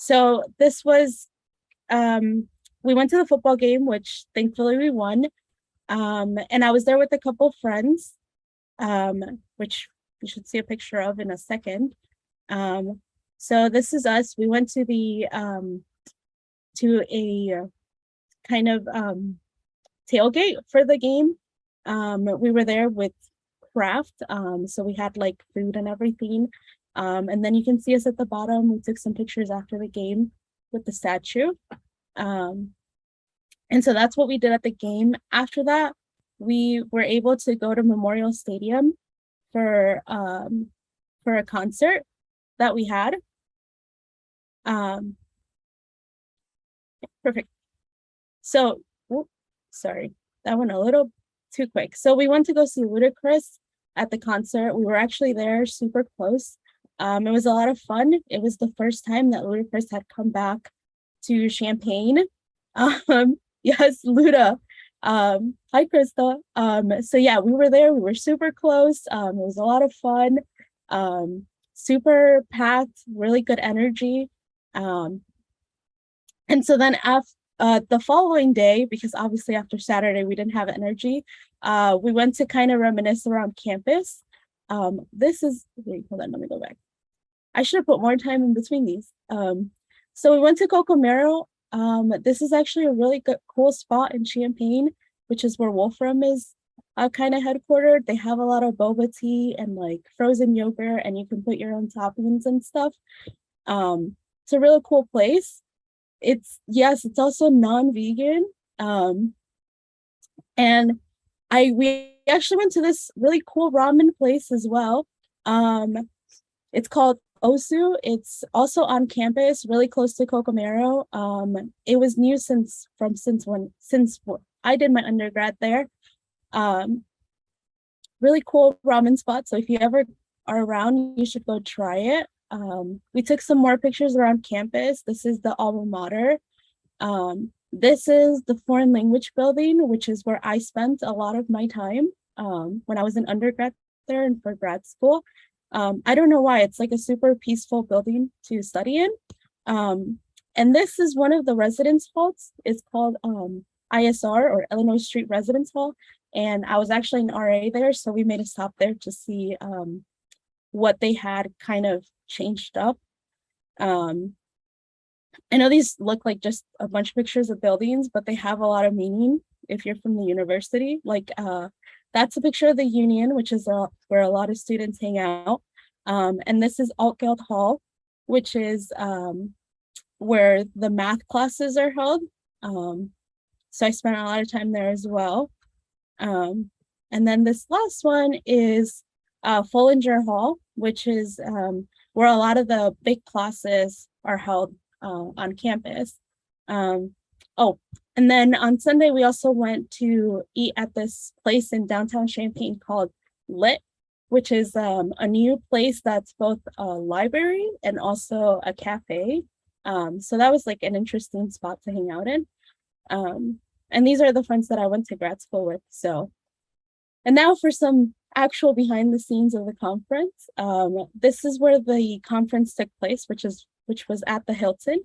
So this was, we went to the football game, which thankfully we won. And I was there with a couple friends, which you should see a picture of in a second. So this is us. We went to a kind of tailgate for the game. We were there with craft, so we had like food and everything. And then you can see us at the bottom. We took some pictures after the game with the statue. And so that's what we did at the game. After that, we were able to go to Memorial Stadium for a concert that we had. Perfect. So, sorry, that went a little too quick. So we went to go see Ludacris at the concert. We were actually there super close. It was a lot of fun. It was the first time that Ludacris had come back to Champaign. Yes, Luda. Hi, Krista. So yeah, we were there. We were super close. It was a lot of fun. Super packed, really good energy. And so then after the following day, because obviously after Saturday we didn't have energy, we went to kind of reminisce around campus. This is, wait, hold on, let me go back. I should have put more time in between these. So we went to Cocomero. This is actually a really good, cool spot in Champaign, which is where Wolfram is kind of headquartered. They have a lot of boba tea and like frozen yogurt, and you can put your own toppings and stuff. It's a really cool place. It's also non-vegan. And we actually went to this really cool ramen place as well. It's called Osu. It's also on campus, really close to Cocomero. It was new since I did my undergrad there. Really cool ramen spot. So if you ever are around, you should go try it. We took some more pictures around campus. This is the alma mater. This is the foreign language building, which is where I spent a lot of my time when I was an undergrad there and for grad school. I don't know why, it's like a super peaceful building to study in. And this is one of the residence halls. It's called ISR, or Illinois Street Residence Hall. And I was actually an RA there, so we made a stop there to see what they had kind of changed up. I know these look like just a bunch of pictures of buildings, but they have a lot of meaning if you're from the university. Like that's a picture of the Union, which is where a lot of students hang out. And this is Altgeld Hall, which is where the math classes are held. So I spent a lot of time there as well. And then this last one is Follinger Hall, which is where a lot of the big classes are held on campus. Oh, and then on Sunday, we also went to eat at this place in downtown Champaign called Lit, which is a new place that's both a library and also a cafe. So that was like an interesting spot to hang out in. And these are the friends that I went to grad school with. So, and now for some actual behind the scenes of the conference. This is where the conference took place, which was at the Hilton.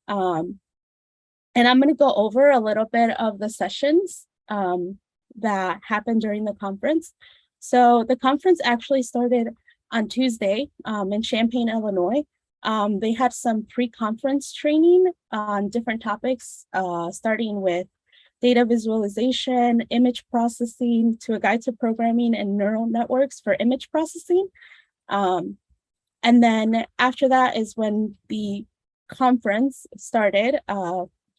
And I'm going to go over a little bit of the sessions that happened during the conference. So the conference actually started on Tuesday in Champaign, Illinois. They had some pre-conference training on different topics, starting with data visualization, image processing, to a guide to programming and neural networks for image processing. And then after that is when the conference started,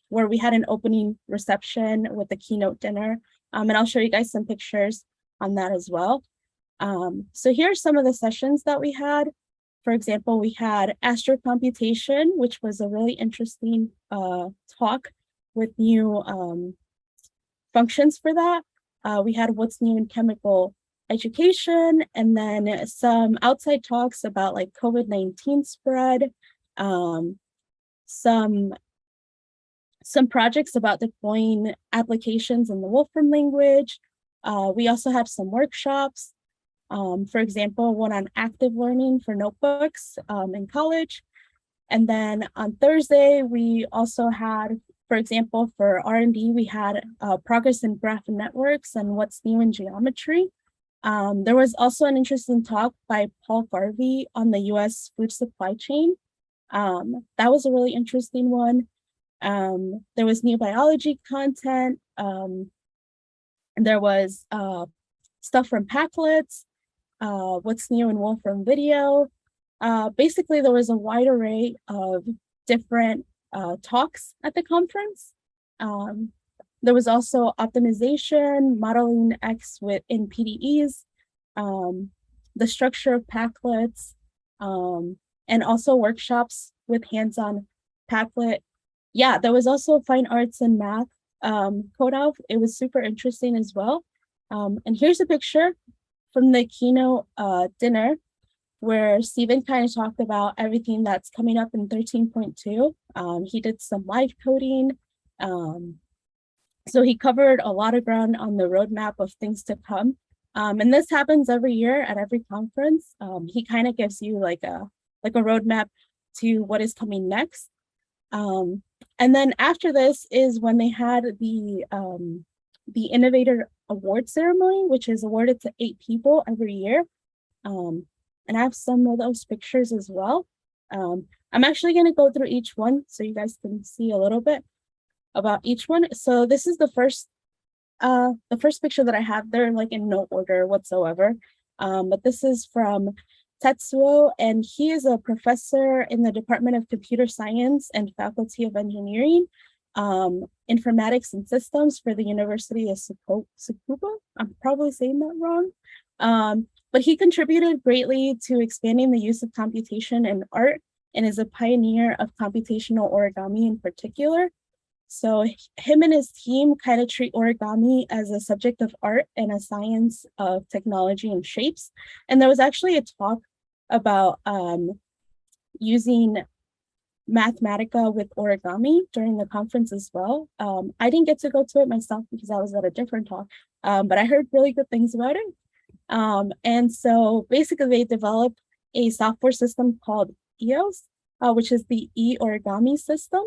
where we had an opening reception with a keynote dinner. And I'll show you guys some pictures on that as well. So here are some of the sessions that we had. For example, we had astrocomputation, which was a really interesting talk with new functions for that. We had what's new in chemical education, and then some outside talks about like COVID-19 spread, some projects about deploying applications in the Wolfram language. We also have some workshops. For example, one on active learning for notebooks in college. And then on Thursday, we also had, for example, for R&D, we had progress in graph networks and what's new in geometry. There was also an interesting talk by Paul Garvey on the US food supply chain. That was a really interesting one. There was new biology content. There was stuff from Packlets, what's new in Wolfram video. Basically, there was a wide array of different talks at the conference. There was also optimization, modeling X in PDEs, the structure of Packlets, and also workshops with hands-on Packlet. Yeah, there was also fine arts and math code-off. It was super interesting as well. And here's a picture from the keynote dinner where Stephen kind of talked about everything that's coming up in 13.2. He did some live coding. So he covered a lot of ground on the roadmap of things to come. And this happens every year at every conference. He kind of gives you like a roadmap to what is coming next. And then after this is when they had the Innovator Award ceremony, which is awarded to 8 people every year. And I have some of those pictures as well. I'm actually going to go through each one so you guys can see a little bit about each one. So this is the first picture that I have. They're like in no order whatsoever. But this is from Tetsuo, and he is a professor in the Department of Computer Science and Faculty of Engineering, Informatics and Systems for the University of Tsukuba. I'm probably saying that wrong. But he contributed greatly to expanding the use of computation in art and is a pioneer of computational origami in particular. So him and his team kind of treat origami as a subject of art and a science of technology and shapes. And there was actually a talk about using Mathematica with origami during the conference as well. I didn't get to go to it myself because I was at a different talk, but I heard really good things about it. And so basically they developed a software system called EOS, which is the e-origami system,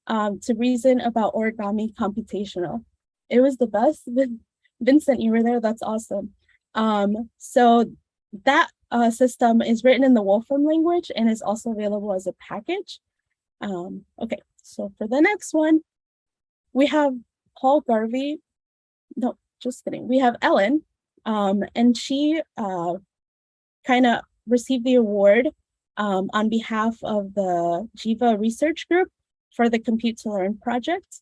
to reason about origami computational. It was the best. Vincent, you were there. That's awesome. So that system is written in the Wolfram language and is also available as a package. Okay, so for the next one, we have Paul Garvey. No, just kidding. We have Ellen, and she kind of received the award on behalf of the Jiva Research Group for the Compute to Learn project.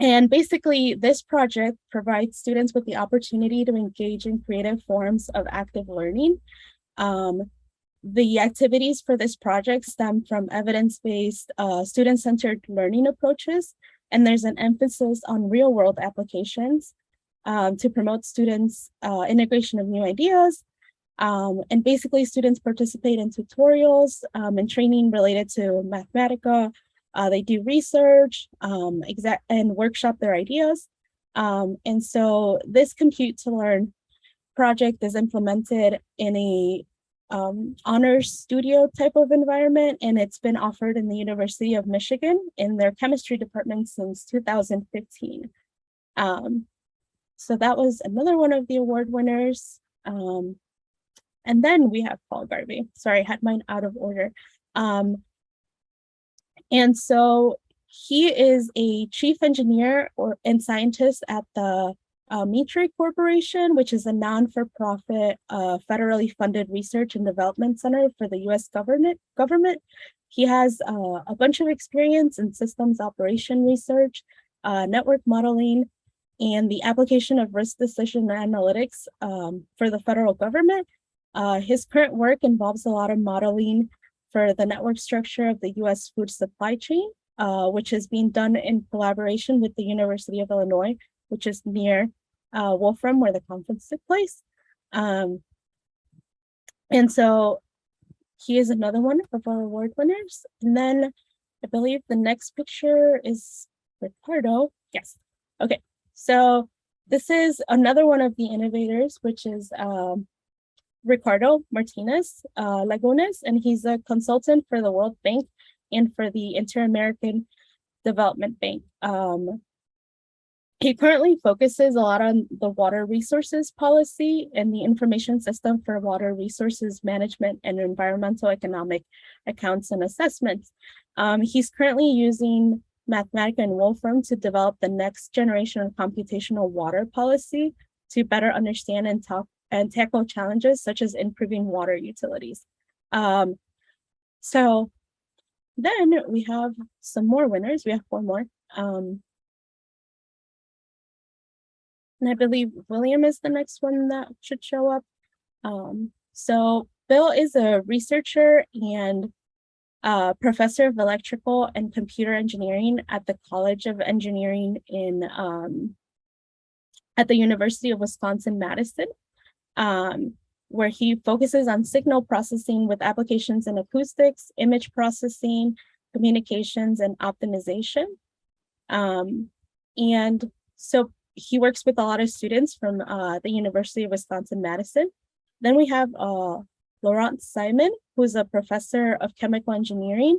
And basically, this project provides students with the opportunity to engage in creative forms of active learning. The activities for this project stem from evidence-based, student-centered learning approaches, and there's an emphasis on real-world applications to promote students' integration of new ideas. And basically, students participate in tutorials and training related to Mathematica. They do research and workshop their ideas. And so this Compute to Learn project is implemented in a honors studio type of environment, and it's been offered in the University of Michigan in their chemistry department since 2015. So that was another one of the award winners. And then we have Paul Garvey. Sorry, I had mine out of order. And so he is a chief engineer and scientist at the Mitre Corporation, which is a non-for-profit federally funded research and development center for the US government. He has a bunch of experience in systems operation research, network modeling, and the application of risk decision analytics for the federal government. His current work involves a lot of modeling for the network structure of the US food supply chain, which is being done in collaboration with the University of Illinois, which is near Wolfram, where the conference took place. And so he is another one of our award winners. And then I believe the next picture is Ricardo. Yes. Okay. So this is another one of the innovators, which is Ricardo Martinez Lagunes, and he's a consultant for the World Bank and for the Inter-American Development Bank. He currently focuses a lot on the water resources policy and the information system for water resources management and environmental economic accounts and assessments. He's currently using Mathematica and Wolfram to develop the next generation of computational water policy to better understand and tackle challenges such as improving water utilities. So then we have some more winners. We have 4 more. And I believe William is the next one that should show up. So Bill is a researcher and professor of electrical and computer engineering at the College of Engineering at the University of Wisconsin-Madison, where he focuses on signal processing with applications in acoustics, image processing, communications, and optimization. And so he works with a lot of students from the University of Wisconsin-Madison. Then we have Laurent Simon, who's a professor of chemical engineering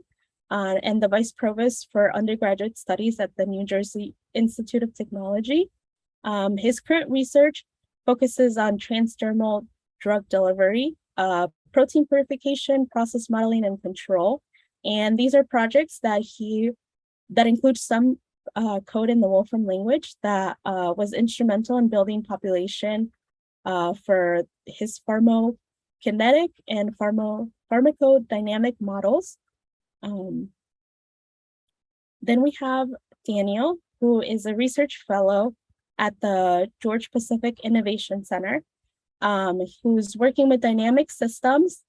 and the vice provost for undergraduate studies at the New Jersey Institute of Technology. His current research focuses on transdermal drug delivery, protein purification, process modeling, and control. And these are projects that include some code in the Wolfram language that was instrumental in building population for his pharmacokinetic and pharmacodynamic models. Then we have Daniel, who is a research fellow at the Georgia Pacific Innovation Center, who's working with dynamic systems,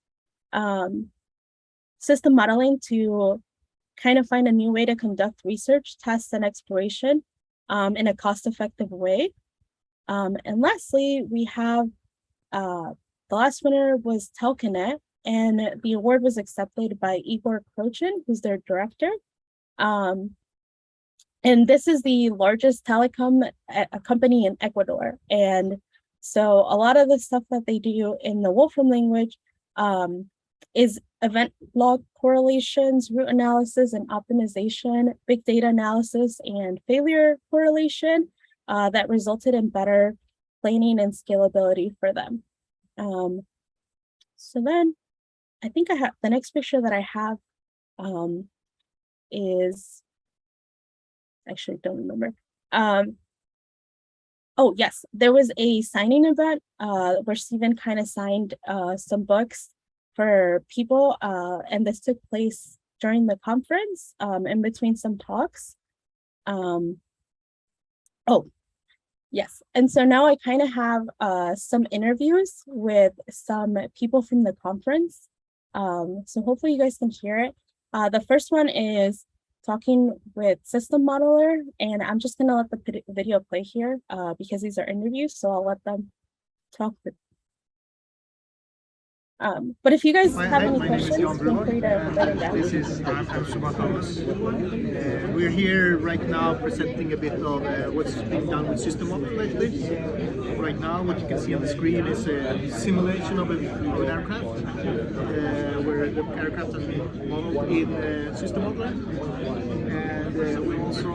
system modeling to kind of find a new way to conduct research, tests, and exploration in a cost-effective way. And lastly, we have the last winner was Telcanet, and the award was accepted by Igor Krochin, who's their director. And this is the largest telecom company in Ecuador. And so a lot of the stuff that they do in the Wolfram language is event log correlations, root analysis and optimization, big data analysis, and failure correlation that resulted in better planning and scalability for them. So then I think I have the next picture that I have is, actually don't remember. Oh yes, there was a signing event where Stephen kind of signed some books for people, and this took place during the conference in between some talks. Oh, yes, and so now I kind of have some interviews with some people from the conference. So hopefully you guys can hear it. The first one is talking with System Modeler, and I'm just gonna let the video play here because these are interviews, so I'll let them talk with. But if you guys have any questions, feel free to write them down. This is I'm Subha Thomas. We're here right now presenting a bit of what's being done with system model lately. Right now, what you can see on the screen is a simulation of an aircraft, where the aircraft has been modeled in system modeling. And we also,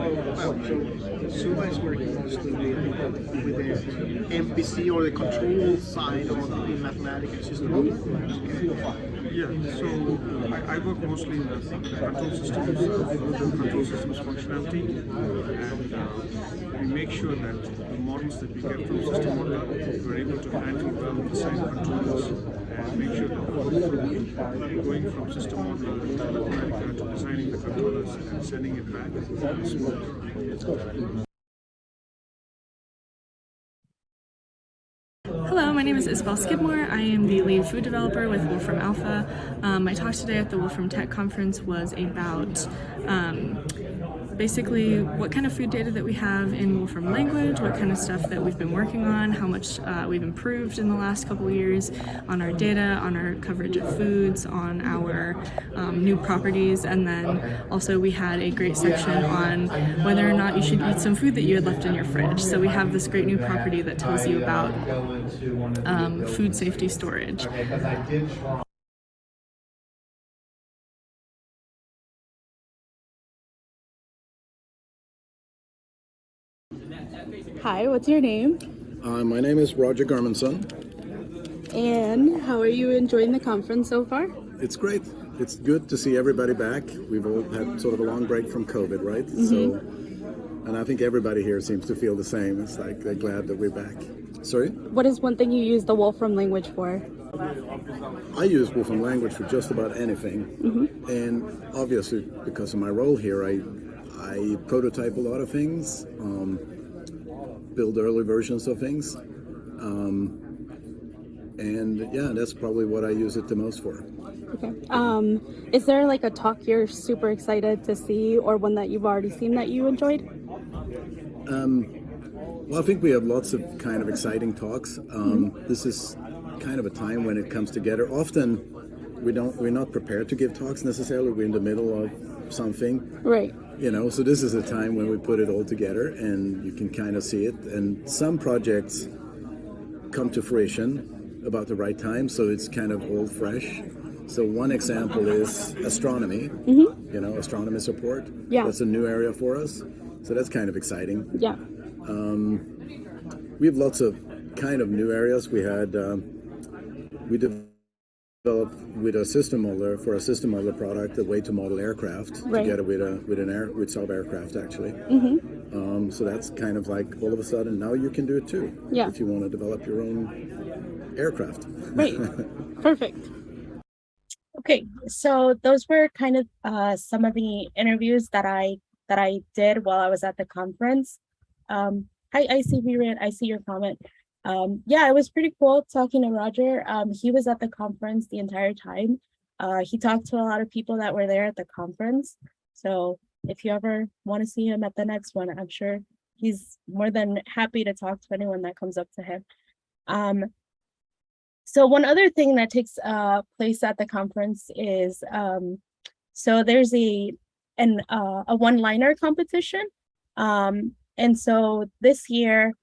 Subha is working mostly with the MPC or the control side in mathematics and system modeling. Yeah, so I work mostly in the control systems functionality, and we make sure that the models that we get from system model, we're able to handle well the design controllers and make sure that going from system model to designing the controllers and sending it back is smooth. Hello, my name is Isabel Skidmore. I am the lead food developer with Wolfram Alpha. My talk today at the Wolfram Tech Conference was about basically what kind of food data that we have in Wolfram language, what kind of stuff that we've been working on, how much we've improved in the last couple of years on our data, on our coverage of foods, on our new properties, and then also we had a great section on whether or not you should eat some food that you had left in your fridge. So we have this great new property that tells you about food safety storage. Hi, what's your name? My name is Roger Garmanson. And how are you enjoying the conference so far? It's great. It's good to see everybody back. We've all had sort of a long break from COVID, right? So, and I think everybody here seems to feel the same. It's like they're glad that we're back. Sorry? What is one thing you use the Wolfram language for? I use Wolfram language for just about anything. And obviously, because of my role here, I prototype a lot of things, build early versions of things. And yeah, that's probably what I use it the most for. Okay. Is there like a talk you're super excited to see, or one that you've already seen that you enjoyed? Well, I think we have lots of kind of exciting talks. This is kind of a time when it comes together. Often we're not prepared to give talks necessarily. We're in the middle of something. Right. So this is a time when we put it all together and you can kind of see it. And some projects come to fruition about the right time, so it's kind of all fresh. So one example is astronomy, astronomy support. Yeah. That's a new area for us. So that's kind of exciting. Yeah. We have lots of kind of new areas. We developed with a system modeler for a system modeler product a way to model aircraft together with Saab aircraft actually. So that's kind of like all of a sudden now you can do it too. Yeah. If you want to develop your own aircraft. Right. Perfect. Okay, so those were kind of some of the interviews that I did while I was at the conference. Hi, I see I see your comment. Yeah, it was pretty cool talking to Roger. He was at the conference the entire time. He talked to a lot of people that were there at the conference. So if you ever want to see him at the next one, I'm sure he's more than happy to talk to anyone that comes up to him. So one other thing that takes place at the conference is, so there's a one-liner competition. And so this year,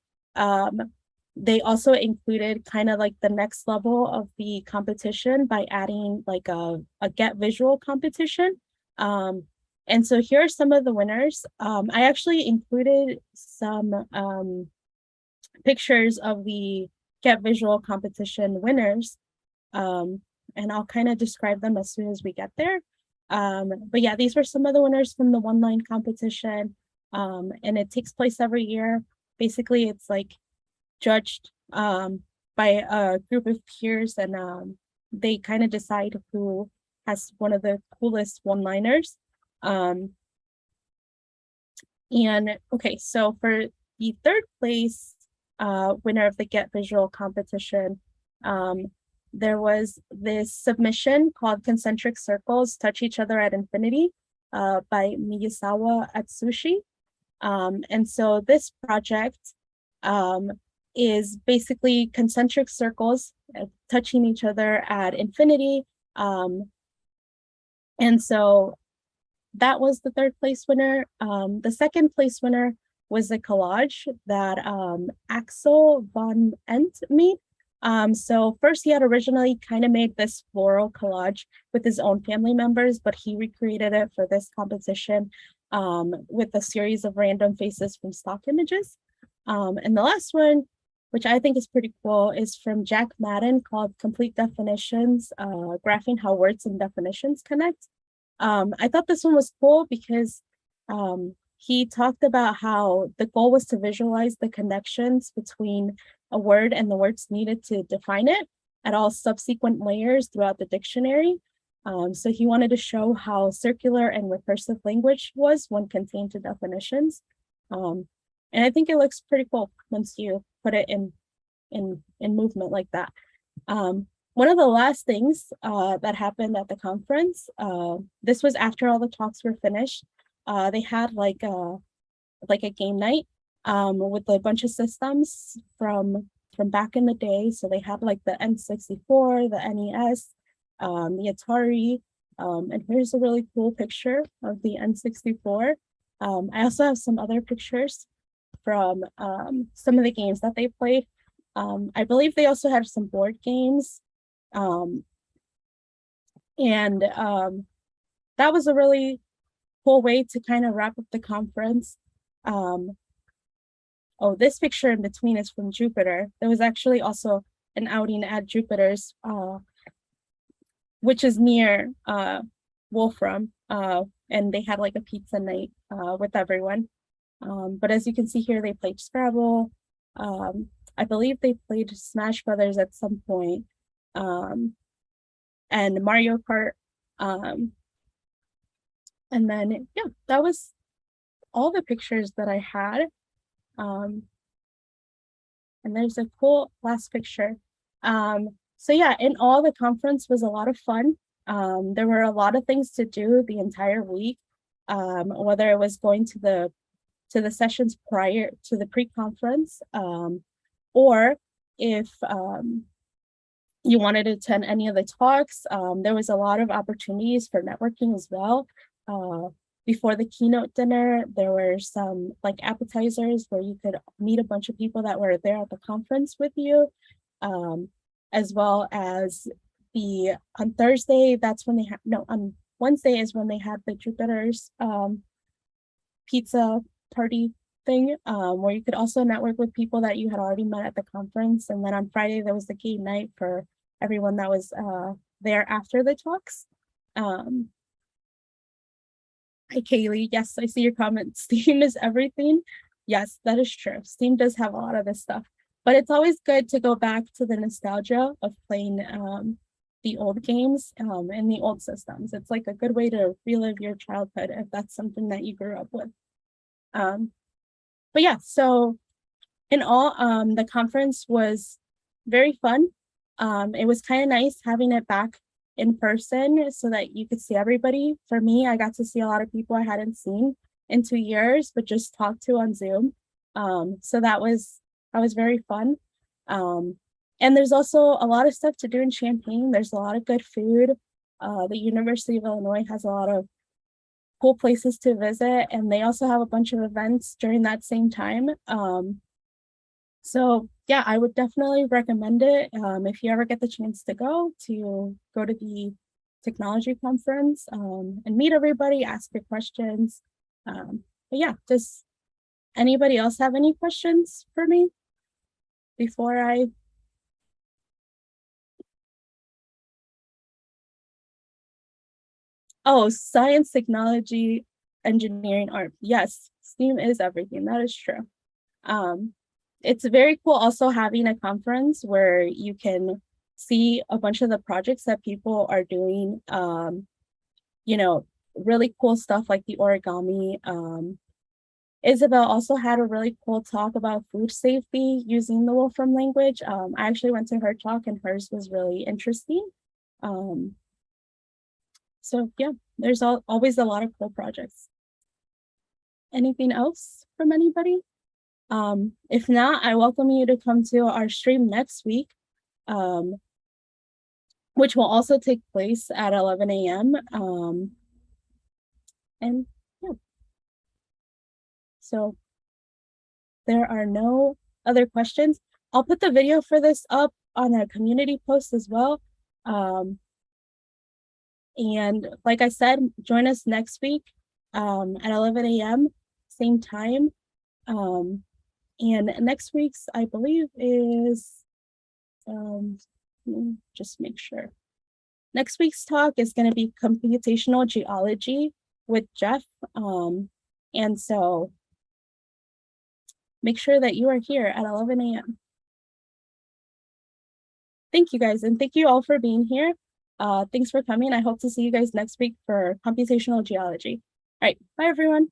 they also included kind of like the next level of the competition by adding like a get visual competition. And so here are some of the winners. I actually included some pictures of the Get Visual competition winners, and I'll kind of describe them as soon as we get there. But yeah, these were some of the winners from the one-line competition, and it takes place every year. Basically, it's like judged by a group of peers, and they kind of decide who has one of the coolest one-liners. And okay, so for the third place winner of the Get Visual competition, there was this submission called Concentric Circles Touch Each Other at Infinity by Miyazawa Atsushi. And so this project is basically concentric circles touching each other at infinity. And so that was the third place winner. The second place winner was a collage that Axel von Ent made. So first he had originally kind of made this floral collage with his own family members, but he recreated it for this competition with a series of random faces from stock images. And the last one, which I think is pretty cool, is from Jack Madden called Complete Definitions, graphing how words and definitions connect. I thought this one was cool because he talked about how the goal was to visualize the connections between a word and the words needed to define it at all subsequent layers throughout the dictionary. So he wanted to show how circular and recursive language was when contained to definitions. And I think it looks pretty cool once you put it in movement like that. One of the last things that happened at the conference, this was after all the talks were finished, they had like a game night with a bunch of systems from back in the day. So they had like the N64, the NES, the Atari, and here's a really cool picture of the N64. I also have some other pictures from some of the games that they played. I believe they also had some board games. And that was a really cool way to kind of wrap up the conference. Oh, this picture in between is from Jupiter. There was actually also an outing at Jupiter's, which is near Wolfram, and they had like a pizza night with everyone. But as you can see here, they played Scrabble. I believe they played Smash Brothers at some point, and Mario Kart. And then, yeah, that was all the pictures that I had. And there's a cool last picture. So yeah, in all, the conference was a lot of fun. There were a lot of things to do the entire week, whether it was going to the sessions prior to the pre-conference, or if you wanted to attend any of the talks, there was a lot of opportunities for networking as well. Before the keynote dinner, there were some like appetizers where you could meet a bunch of people that were there at the conference with you, as well as on Thursday, that's when they had, no, on Wednesday is when they had the Jupiter's pizza party thing, where you could also network with people that you had already met at the conference. And then on Friday, there was the game night for everyone that was there after the talks. Hi, Kaylee. Yes, I see your comment. Steam is everything. Yes, that is true. Steam does have a lot of this stuff, but it's always good to go back to the nostalgia of playing the old games and the old systems. It's like a good way to relive your childhood if that's something that you grew up with. But yeah, so in all, the conference was very fun. It was kind of nice having it back in person so that you could see everybody. For me, I got to see a lot of people I hadn't seen in 2 years, but just talked to on Zoom. So that was very fun. And there's also a lot of stuff to do in Champaign. There's a lot of good food. The University of Illinois has a lot of cool places to visit, and they also have a bunch of events during that same time. So yeah, I would definitely recommend it if you ever get the chance to go to the technology conference and meet everybody, ask your questions. But yeah, does anybody else have any questions for me before I? Oh, science, technology, engineering, art. Yes, STEAM is everything. That is true. It's very cool also having a conference where you can see a bunch of the projects that people are doing, you know, really cool stuff like the origami. Isabel also had a really cool talk about food safety using the Wolfram language. I actually went to her talk and hers was really interesting. So yeah, there's always a lot of cool projects. Anything else from anybody? If not, I welcome you to come to our stream next week, which will also take place at 11 a.m. And yeah, so there are no other questions. I'll put the video for this up on a community post as well. And like I said, join us next week at 11 a.m. same time. And next week's, I believe, is, just make sure. Next week's talk is going to be computational geology with Jeff. And so make sure that you are here at 11 a.m. Thank you guys, and thank you all for being here. Thanks for coming. I hope to see you guys next week for computational geology. All right, bye everyone.